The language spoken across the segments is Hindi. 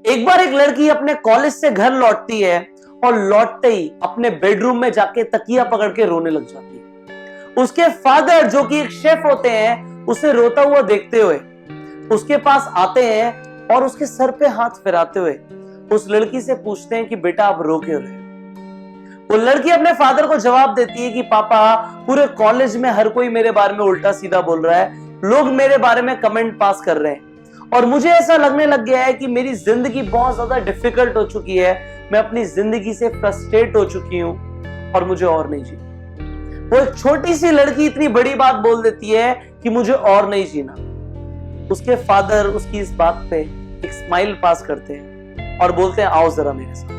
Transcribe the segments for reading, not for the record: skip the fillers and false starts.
एक बार एक लड़की अपने कॉलेज से घर लौटती है और लौटते ही अपने बेडरूम में जाके तकिया पकड़ के रोने लग जाती है। उसके फादर जो कि एक शेफ होते हैं उसे रोता हुआ देखते हुए उसके पास आते हैं और उसके सर पे हाथ फिराते हुए उस लड़की से पूछते हैं कि बेटा आप रो क्यों रहे हो। वो लड़की अपने फादर को जवाब देती है कि पापा पूरे कॉलेज में हर कोई मेरे बारे में उल्टा सीधा बोल रहा है, लोग मेरे बारे में कमेंट पास कर रहे हैं और मुझे ऐसा लगने लग गया है कि मेरी जिंदगी बहुत ज्यादा डिफिकल्ट हो चुकी है, मैं अपनी जिंदगी से फ्रस्ट्रेट हो चुकी हूं और मुझे और नहीं जीना। वो एक छोटी सी लड़की इतनी बड़ी बात बोल देती है कि मुझे और नहीं जीना। उसके फादर उसकी इस बात पे एक स्माइल पास करते हैं और बोलते हैं आओ जरा मेरे साथ,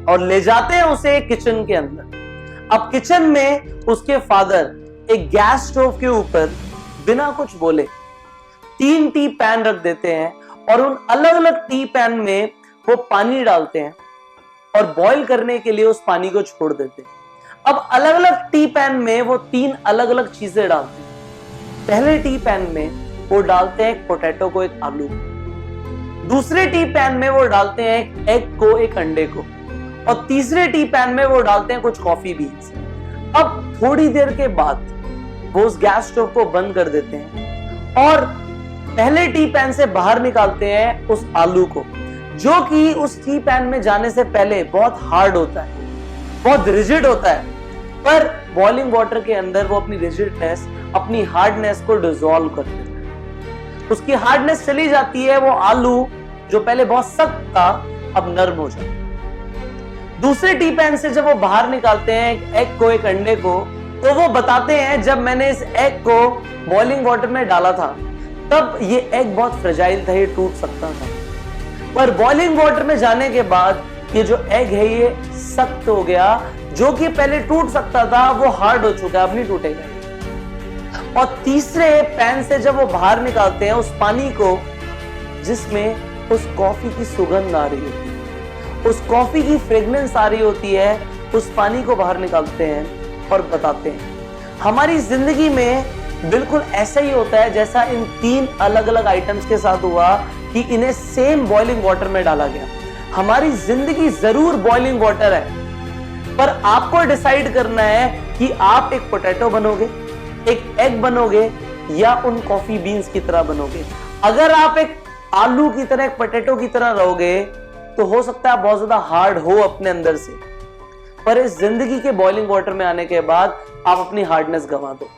और ले जाते हैं उसे किचन के अंदर। अब किचन में उसके फादर एक गैस स्टोव के ऊपर बिना कुछ बोले 3 टी पैन रख देते हैं और उन अलग अलग टी पैन में वो पानी डालते हैं और बॉईल करने के लिए उस पानी को छोड़ देते हैं। अब अलग अलग टी पैन में वो 3 अलग अलग चीजें डालते हैं। पहले टी पैन में वो डालते हैं एक पोटैटो को, एक आलू को। दूसरे टी पैन में वो डालते हैं एक एग को, एक अंडे को, और तीसरे टी पैन में वो डालते हैं कुछ कॉफी बीन्स। अब थोड़ी देर के बाद वो उस गैस स्टोव को बंद कर देते हैं और पहले टी पैन से बाहर निकालते हैं उस आलू को, जो कि उस टी पैन में जाने से पहले बहुत हार्ड होता है, बहुत रिजिड होता है, पर बॉइलिंग वाटर के अंदर वो अपनी रिजिडनेस, अपनी हार्डनेस को डिसॉल्व कर देता है। उसकी हार्डनेस चली जाती है, वो आलू जो पहले बहुत सख्त था अब नरम हो जाता है। दूसरे टी पैन से जब वो बाहर निकालते हैं एक एग को, एक अंडे को, तो वो बताते हैं जब मैंने इस एग को बॉइलिंग वाटर में डाला था तब ये एग बहुत फ्रेजाइल था, ये टूट सकता था, पर बॉइलिंग वाटर में जाने के बाद ये जो एग है ये सख्त हो गया, जो कि पहले टूट सकता था वो हार्ड हो चुका है, अब नहीं टूटेगा। और तीसरे पैन से जब वो बाहर निकालते हैं उस पानी को जिसमें उस कॉफी की सुगंध आ रही होती है, उस कॉफी की फ्रेग्रेंस आ रही होती है, उस पानी को बाहर निकालते हैं और बताते हैं हमारी जिंदगी में बिल्कुल ऐसा ही होता है जैसा इन 3 अलग अलग आइटम्स के साथ हुआ कि इन्हें सेम बॉइलिंग वाटर में डाला गया। हमारी जिंदगी जरूर बॉइलिंग वाटर है, पर आपको डिसाइड करना है कि आप एक पोटैटो बनोगे, एक एग बनोगे या उन कॉफी बीन्स की तरह बनोगे। अगर आप एक आलू की तरह, एक पोटैटो की तरह रहोगे तो हो सकता है आप बहुत ज्यादा हार्ड हो अपने अंदर से, पर इस जिंदगी के बॉइलिंग वाटर में आने के बाद आप अपनी हार्डनेस गंवा दो।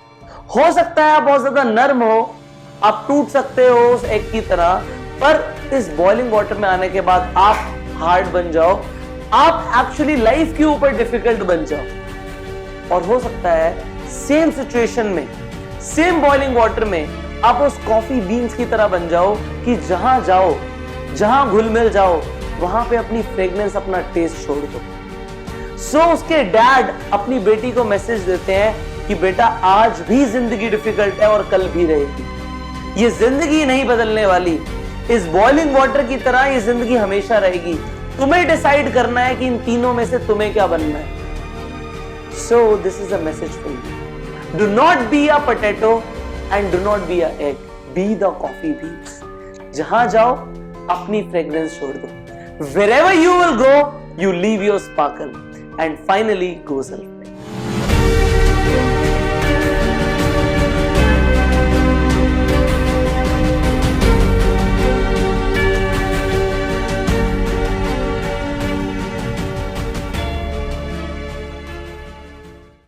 हो सकता है आप बहुत ज्यादा नर्म हो, आप टूट सकते हो उस एग की तरह, पर इस बॉइलिंग वाटर में आने के बाद आप हार्ड बन जाओ, आप एक्चुअली लाइफ के ऊपर डिफिकल्ट बन जाओ। और हो सकता है सेम सिचुएशन में, सेम बॉइलिंग वाटर में आप उस कॉफी बीन्स की तरह बन जाओ कि जहां जाओ, जहां घुल मिल जाओ, वहां पे अपनी फ्रेग्रेंस, अपना टेस्ट छोड़ दो। सो उसके डैड अपनी बेटी को मैसेज देते हैं कि बेटा आज भी जिंदगी डिफिकल्ट है और कल भी रहेगी, ये जिंदगी नहीं बदलने वाली, इस बॉइलिंग वाटर की तरह ये जिंदगी हमेशा रहेगी। तुम्हें डिसाइड करना है कि इन तीनों में से तुम्हें क्या बनना है। So this is a message for you, do not be a potato and do not be a egg, be the coffee beans. जहां जाओ अपनी फ्रेग्रेंस छोड़ दो। Wherever you will go, you leave your sparkle and finally go self.